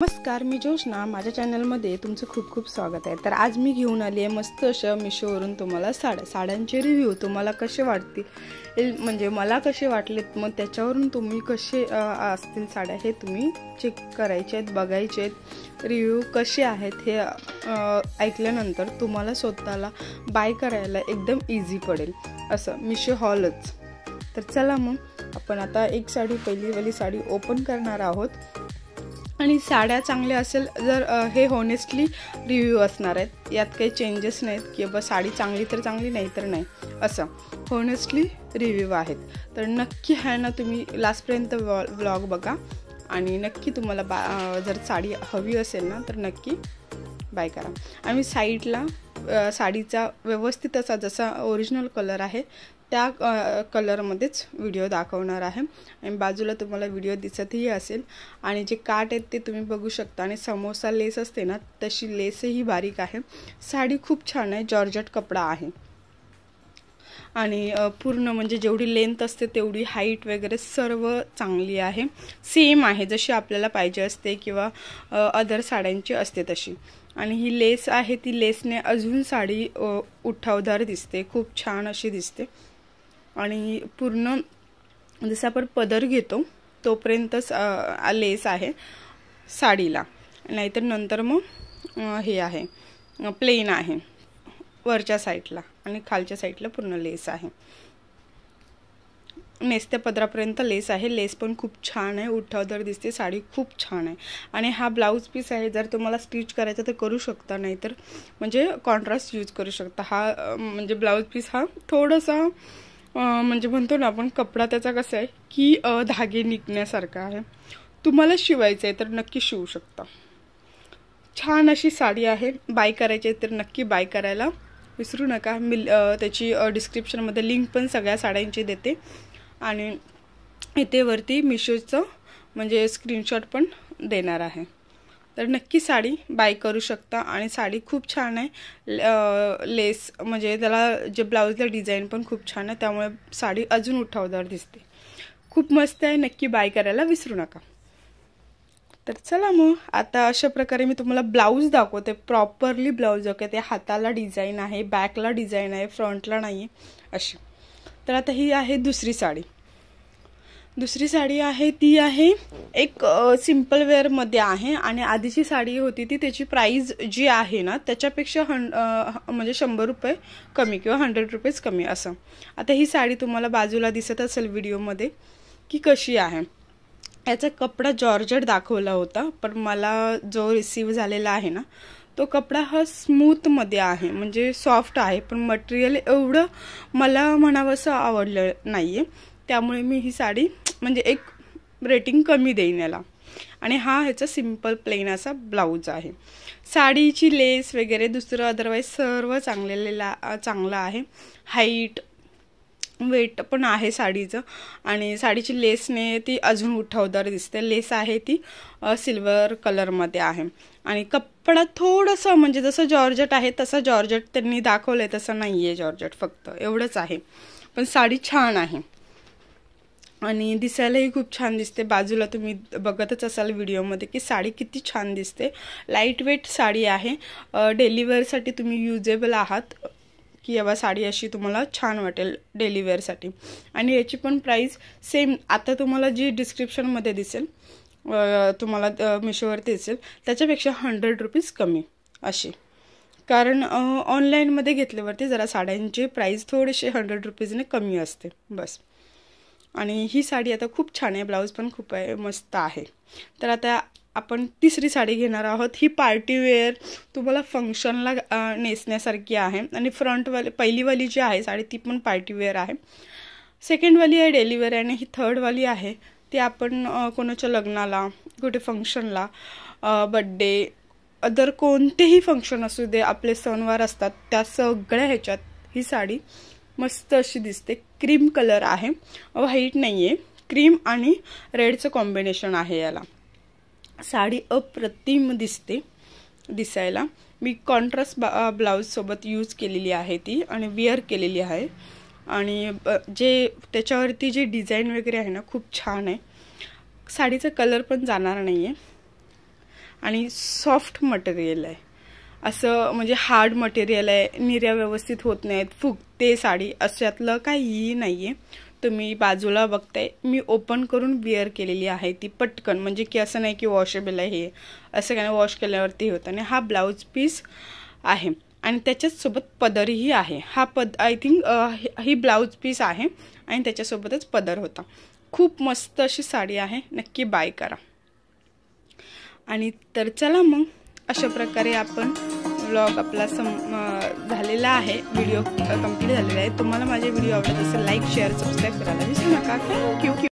नमस्कार, मी जोशना. माझ्या चॅनलमध्ये तुमचं खूप खूप स्वागत आहे. तर आज मी घेऊन आली आहे मस्त अशा मिशोवरून तुम्हाला साड्यांचे रिव्ह्यू. तुम्हाला कसे वाटतील, म्हणजे मला कसे वाटलेत, मग त्याच्यावरून तुम्ही कसे असतील साड्या हे तुम्ही चेक करायचे आहेत, बघायचे आहेत. रिव्ह्यू कसे आहेत हे ऐकल्यानंतर तुम्हाला स्वतःला बाय करायला एकदम इझी पडेल असं मिशो हॉलच. तर चला मग आपण आता एक साडी, पहिलीवाली साडी ओपन करणार आहोत. आणि साड्या चांगल्या असेल जर हे होनेस्टली रिव्ह्यू असणार आहेत, यात काही चेंजेस नाहीत की बाबा साडी चांगली तर चांगली, नाही तर नाही, असं होनेस्टली रिव्ह्यू आहेत. तर नक्की आहे ना, तुम्ही लास्टपर्यंत व्लॉग बघा आणि नक्की तुम्हाला जर साडी हवी असेल ना तर नक्की बाय करा. आणि साईडला साडीचा व्यवस्थित असा जसा ओरिजिनल कलर आहे त्या कलरमध्येच व्हिडिओ दाखवणार आहे. आणि बाजूला तुम्हाला व्हिडिओ दिसतही असेल. आणि जे काठ आहेत ते तुम्ही बघू शकता. आणि समोसा लेस असते ना तशी लेसही बारीक आहे. साडी खूप छान आहे, जॉर्जेट कपडा आहे. आणि पूर्ण म्हणजे जेवढी लेंथ असते तेवढी हाईट वगैरे सर्व चांगली आहे, सेम आहे जशी आपल्याला पाहिजे असते किंवा अदर साड्यांची असते तशी. आणि ही लेस आहे, ती लेसने अजून साडी उठावदार दिसते, खूप छान अशी दिसते. आणि पूर्ण जसं आपण पदर घेतो तोपर्यंतच लेस आहे साडीला, नाहीतर नंतर मग हे आहे प्लेन आहे वरच्या साईडला आणि खालच्या साईडला पूर्ण लेस आहे. नेसत्या पदरापर्यंत लेस आहे. लेस पण खूप छान आहे, उठावदार दिसते, साडी खूप छान आहे. आणि हा ब्लाऊज पीस आहे, जर तुम्हाला स्टिच करायचं तर करू शकता, नाहीतर म्हणजे कॉन्ट्रास्ट यूज करू शकता. हा म्हणजे ब्लाऊज पीस हा थोडासा म्हणजे म्हणतो ना आपण कपडा त्याचा कसा आहे की धागे निघण्यासारखा आहे. तुम्हाला शिवायचं आहे तर नक्की शिवू शकता. छान अशी साडी आहे. बाय करायची तर नक्की बाय करायला विसरू नका. मी त्याची डिस्क्रिप्शनमध्ये लिंक पण सगळ्या साड्यांची देते. आणि इथे वरती मिशोचं म्हणजे स्क्रीनशॉट पण देणार आहे. तर नक्की साडी बाय करू शकता. आणि साडी खूप छान आहे. लेस म्हणजे त्याला जे ब्लाऊजला डिझाईन पण खूप छान आहे, त्यामुळे साडी अजून उठावदार दिसते. खूप मस्त आहे, नक्की बाय करायला विसरू नका. तर चला मग आता अशा प्रकारे मी तुम्हाला ब्लाऊज दाखवते, प्रॉपरली ब्लाऊज दाखवते. हाताला डिझाईन आहे, बॅकला डिझाईन आहे, फ्रंटला नाही आहे अशी. तर आता ही आहे दुसरी साडी. दुसरी साडी आहे ती आहे एक सिम्पल वेअरमध्ये आहे. आणि आधीची साडी होती ती त्याची प्राईस जी आहे ना त्याच्यापेक्षा म्हणजे 100 रुपये कमी किंवा 100 रुपीज कमी असं. आता ही साडी तुम्हाला बाजूला दिसत असेल व्हिडिओमध्ये की कशी आहे. याचा कपडा जॉर्जेट दाखवला होता, पण मला जो रिसीव झालेला आहे ना तो कपडा हा स्मूथमध्ये आहे, म्हणजे सॉफ्ट आहे. पण मटेरियल एवढं मला म्हणावंसं आवडलं नाही आहे, त्यामुळे मी ही साडी म्हणजे एक रेटिंग कमी देईन याला. आणि हा ह्याचा सिम्पल प्लेन असा ब्लाऊज आहे. साडीची लेस वगैरे दुसरं अदरवाईज सर्व चांगलं आहे. हाईट, वेट पण आहे साडीचं. आणि साडीची लेसने ती अजून उठावदार दिसते. लेस आहे ती सिल्वर कलरमध्ये आहे. आणि कपडा थोडंसं म्हणजे जसं जॉर्जेट आहे तसं जॉर्जेट त्यांनी दाखवलं आहे तसं नाही आहे जॉर्जेट, फक्त एवढंच आहे. पण साडी छान आहे आणि दिसायलाही खूप छान दिसते. बाजूला तुम्ही बघतच असाल व्हिडिओमध्ये की साडी किती छान दिसते. लाईट वेट साडी आहे. डेली वेअरसाठी तुम्ही युजेबल आहात की बाबा साडी अशी तुम्हाला छान वाटेल डेली वेअरसाठी. आणि याची पण प्राईस सेम आता तुम्हाला जी डिस्क्रिप्शनमध्ये दिसेल, तुम्हाला मिशोवरती दिसेल त्याच्यापेक्षा 100 रुपीज कमी अशी. कारण ऑनलाईनमध्ये घेतल्यावरती जरा साड्यांची प्राईस थोडीशी 100 रुपीजने कमी असते बस. आणि ही साडी आता खूप छान आहे, ब्लाऊज पण खूप आहे, मस्त आहे. तर आता आपण तिसरी साडी घेणार आहोत. ही पार्टीवेअर तुम्हाला फंक्शनला नेसण्यासारखी आहे. आणि पहिलीवाली जी आहे साडी ती पण पार्टीवेअर आहे. सेकंडवाली आहे डेली वेअर. आणि ही थर्डवाली आहे ती आपण कोणाच्या लग्नाला, कुठे फंक्शनला, बड्डे, अदर कोणतेही फंक्शन असू दे, आपले सणवार असतात त्या सगळ्या ह्याच्यात ही साडी मस्त अशी दिसते. क्रीम कलर आहे, व्हाईट नाही आहे, क्रीम आणि रेडचं कॉम्बिनेशन आहे याला. साडी अप्रतिम दिसते दिसायला. मी कॉन्ट्रास्ट ब्लाऊजसोबत यूज केलेली आहे ती आणि वेअर केलेली आहे. आणि जे त्याच्यावरती जे डिझाईन वगैरे आहे ना खूप छान आहे. साडीचा कलर पण जाणार नाही आहे. आणि सॉफ्ट मटेरियल आहे, असं म्हणजे हार्ड मटेरियल आहे, निर्या व्यवस्थित होत नाहीत, फुगते साडी, अशातलं काहीही नाही आहे. तुम्ही बाजूला बघताय, मी ओपन करून वेअर केलेली आहे ती पटकन, म्हणजे की असं नाही की वॉशेबल आहे हे, असं काय वॉश केल्यावरती होतं. आणि हा ब्लाऊज पीस आहे आणि त्याच्यासोबत पदरही आहे. हा आय थिंक ही ब्लाऊज पीस आहे आणि त्याच्यासोबतच पदर होता. खूप मस्त अशी साडी आहे, नक्की बाय करा. आणि तर चला मग, अशा प्रकारे आपण व्लॉग आपला झालेला आहे, व्हिडिओ कंप्लीट झालेला आहे. तुम्हाला माझे व्हिडिओ आवडत असेल लाईक शेअर सबस्क्राईब करायला विसरू नका. थँक्यू.